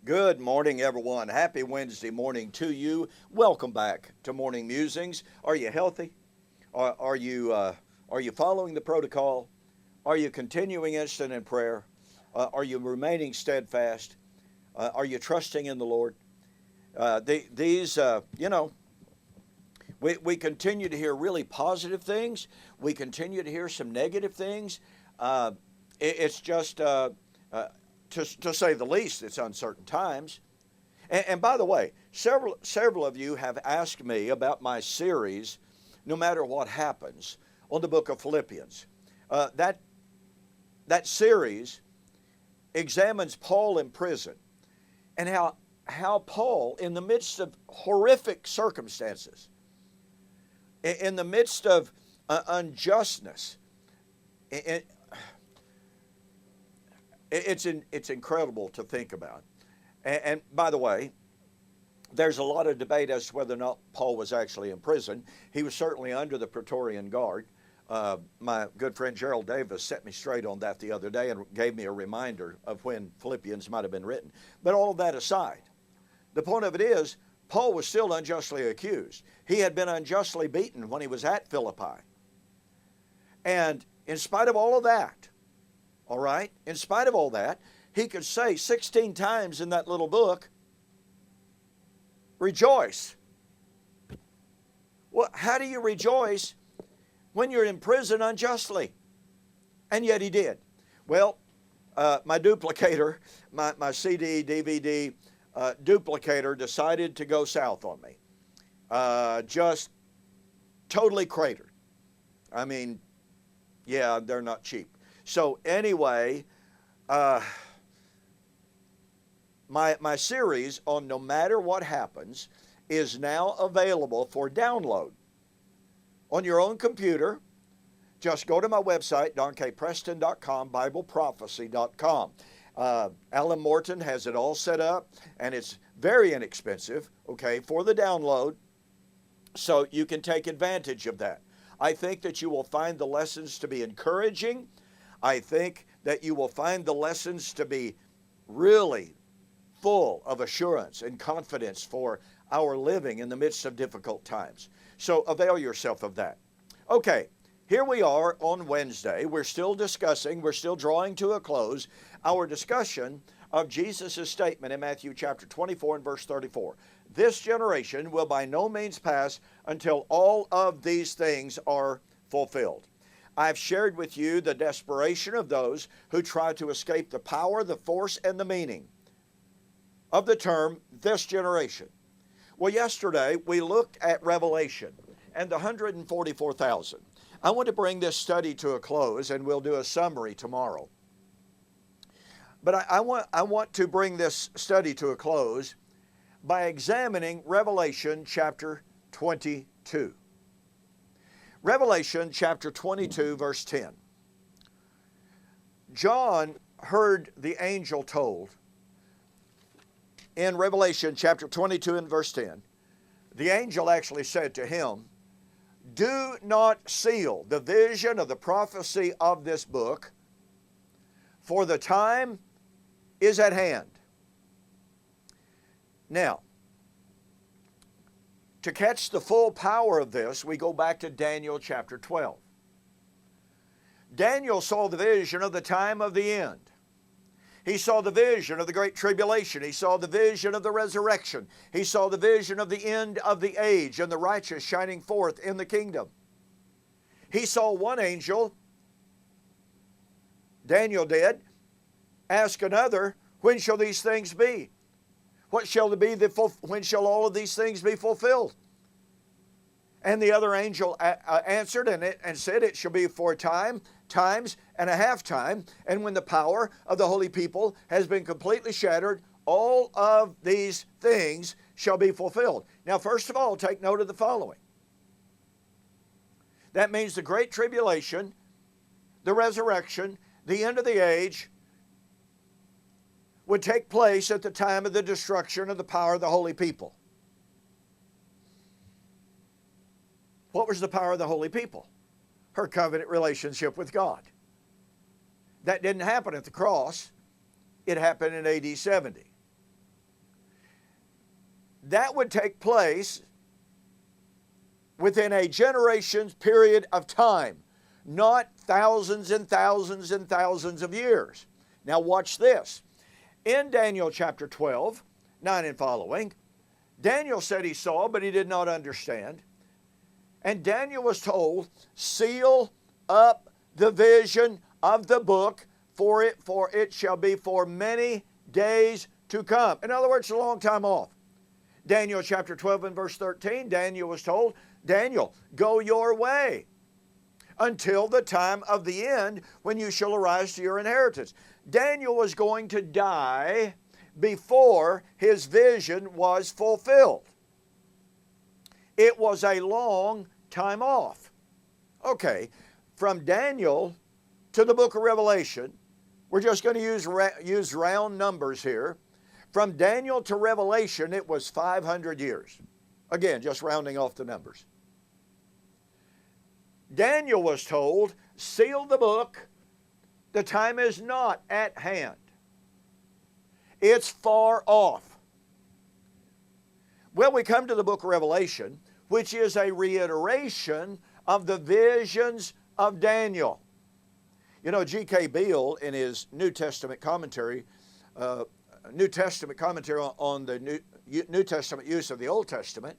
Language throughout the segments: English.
Good morning, everyone. Happy Wednesday morning to you. Welcome back to Morning Musings. Are you healthy? Are you following the protocol? Are you continuing instant in prayer? Are you remaining steadfast? Are you trusting in the Lord? We continue to hear really positive things. We continue to hear some negative things. It's just to say the least, it's uncertain times. And by the way, several of you have asked me about my series, No Matter What Happens, on the book of Philippians. That series examines Paul in prison and how Paul, in the midst of horrific circumstances, in the midst of unjustness, it's incredible to think about. And by the way, there's a lot of debate as to whether or not Paul was actually in prison. He was certainly under the Praetorian Guard. My good friend Gerald Davis set me straight on that the other day and gave me a reminder of when Philippians might have been written. But all of that aside, the point of it is, Paul was still unjustly accused. He had been unjustly beaten when he was at Philippi. And in spite of all of that, all right, in spite of all that, he could say 16 times in that little book, rejoice. Well, how do you rejoice when you're in prison unjustly? And yet he did. Well, my duplicator, my CD, DVD duplicator decided to go south on me. Just totally cratered. I mean, yeah, they're not cheap. So anyway, my series on No Matter What Happens is now available for download on your own computer. Just go to my website, donkpreston.com, bibleprophecy.com. Alan Morton has it all set up, and it's very inexpensive, okay, for the download, so you can take advantage of that. I think that you will find the lessons to be encouraging. I think that you will find the lessons to be really full of assurance and confidence for our living in the midst of difficult times. So avail yourself of that. Okay, here we are on Wednesday. We're still discussing, we're still drawing to a close our discussion of Jesus' statement in Matthew chapter 24 and verse 34. This generation will by no means pass until all of these things are fulfilled. I've shared with you the desperation of those who try to escape the power, the force, and the meaning of the term this generation. Well, yesterday we looked at Revelation and the 144,000. I want to bring this study to a close, and we'll do a summary tomorrow. But I want to bring this study to a close by examining Revelation chapter 22. Revelation chapter 22, verse 10. John heard the angel told in Revelation chapter 22 and verse 10. The angel actually said to him, "Do not seal the vision of the prophecy of this book, for the time is at hand." Now, to catch the full power of this, we go back to Daniel chapter 12. Daniel saw the vision of the time of the end. He saw the vision of the great tribulation. He saw the vision of the resurrection. He saw the vision of the end of the age and the righteous shining forth in the kingdom. He saw one angel, Daniel did, ask another, "When shall these things be? When shall all of these things be fulfilled?" And the other angel answered and said, "It shall be for a time, times, and a half time, and when the power of the holy people has been completely shattered, all of these things shall be fulfilled." Now, first of all, take note of the following. That means the great tribulation, the resurrection, the end of the age would take place at the time of the destruction of the power of the holy people. What was the power of the holy people? Her covenant relationship with God. That didn't happen at the cross. It happened in AD 70. that would take place within a generation's period of time, not thousands and thousands and thousands of years. Now watch this. In Daniel chapter 12, 9 and following, Daniel said he saw, but he did not understand. And Daniel was told, seal up the vision of the book, for it shall be for many days to come. In other words, a long time off. Daniel chapter 12 and verse 13, Daniel was told, Daniel, go your way until the time of the end when you shall arise to your inheritance. Daniel was going to die before his vision was fulfilled. It was a long time off. Okay, from Daniel to the book of Revelation, we're just going to use round numbers here. From Daniel to Revelation, it was 500 years. Again, just rounding off the numbers. Daniel was told, seal the book, the time is not at hand. It's far off. Well, we come to the book of Revelation, which is a reiteration of the visions of Daniel. You know, G.K. Beale, in his New Testament commentary on the New Testament use of the Old Testament,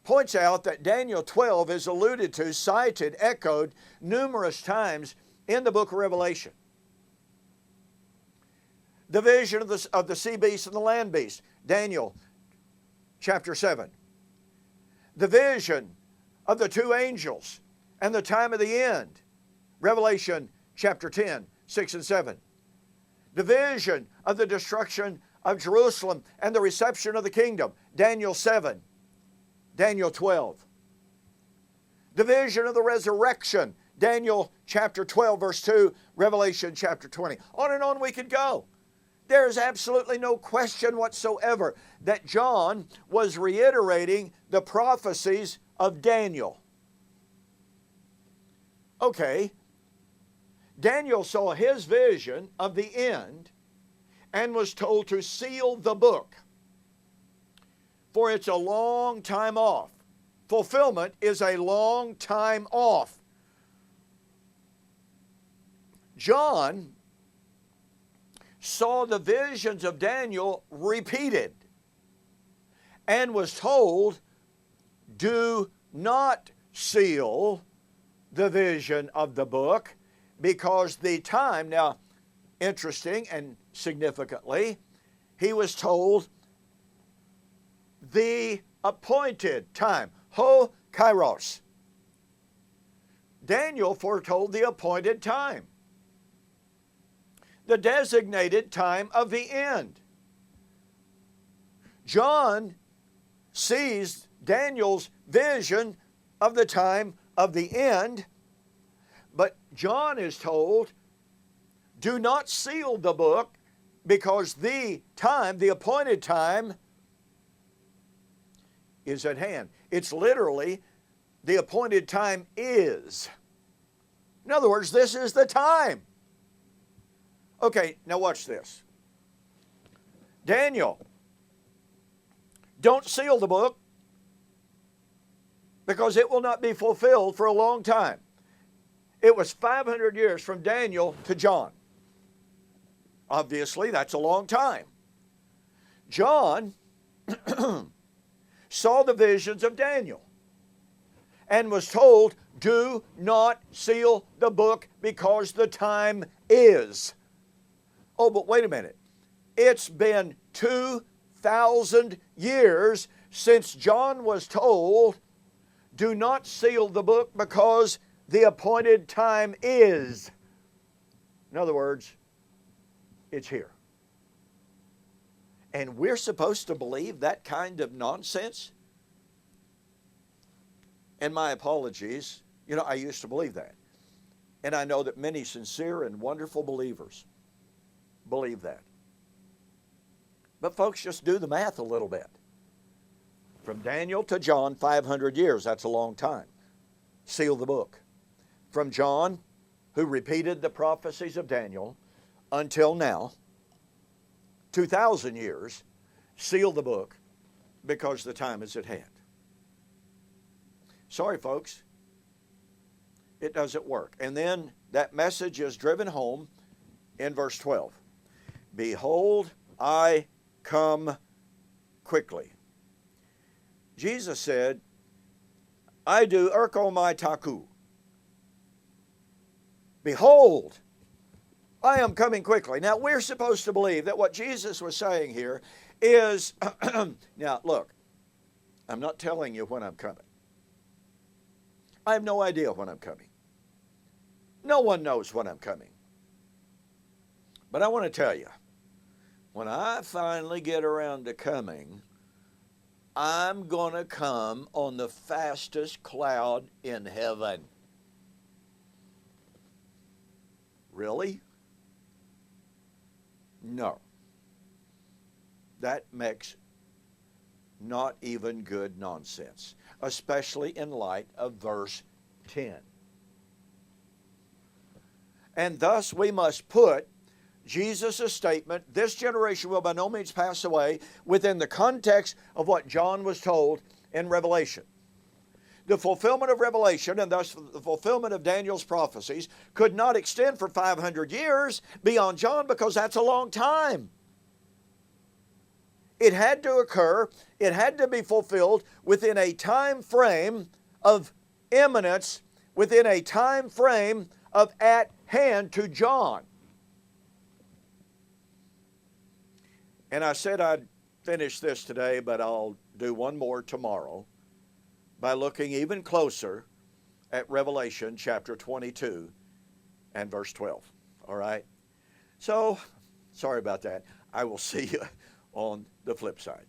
points out that Daniel 12 is alluded to, cited, echoed numerous times in the book of Revelation. The vision of the sea beast and the land beast, Daniel chapter 7. The vision of the two angels and the time of the end, Revelation chapter 10, 6 and 7. The vision of the destruction of Jerusalem and the reception of the kingdom, Daniel 7, Daniel 12. The vision of the resurrection, Daniel chapter 12, verse 2, Revelation chapter 20. On and on we could go. There is absolutely no question whatsoever that John was reiterating the prophecies of Daniel. Okay, Daniel saw his vision of the end and was told to seal the book, for it's a long time off. Fulfillment is a long time off. John saw the visions of Daniel repeated and was told, do not seal the vision of the book, because the time, now interesting and significantly, he was told the appointed time, ho kairos. Daniel foretold the appointed time, the designated time of the end. John sees Daniel's vision of the time of the end, but John is told, do not seal the book, because the time, the appointed time, is at hand. It's literally, the appointed time is. In other words, this is the time. Okay, now watch this. Daniel, don't seal the book, because it will not be fulfilled for a long time. It was 500 years from Daniel to John. Obviously, that's a long time. John saw the visions of Daniel and was told, do not seal the book, because the time is. Oh, but wait a minute. It's been 2,000 years since John was told, do not seal the book, because the appointed time is. In other words, it's here. And we're supposed to believe that kind of nonsense? And my apologies, you know, I used to believe that. And I know that many sincere and wonderful believers believe that. But folks, just do the math a little bit. From Daniel to John, 500 years, that's a long time. Seal the book. From John, who repeated the prophecies of Daniel, until now, 2,000 years, seal the book, because the time is at hand. Sorry, folks. It doesn't work. And then that message is driven home in verse 12. Behold, I come quickly. Jesus said, I do erkomai taku. Behold, I am coming quickly. Now, we're supposed to believe that what Jesus was saying here is, now, look, I'm not telling you when I'm coming. I have no idea when I'm coming. No one knows when I'm coming. But I want to tell you, when I finally get around to coming, I'm going to come on the fastest cloud in heaven. Really? No. That makes not even good nonsense, especially in light of verse 10. And thus we must put Jesus' statement, this generation will by no means pass away, within the context of what John was told in Revelation. The fulfillment of Revelation, and thus the fulfillment of Daniel's prophecies, could not extend for 500 years beyond John, because that's a long time. It had to occur, it had to be fulfilled within a time frame of imminence, within a time frame of at hand to John. And I said I'd finish this today, but I'll do one more tomorrow by looking even closer at Revelation chapter 22 and verse 12. All right? So, sorry about that. I will see you on the flip side.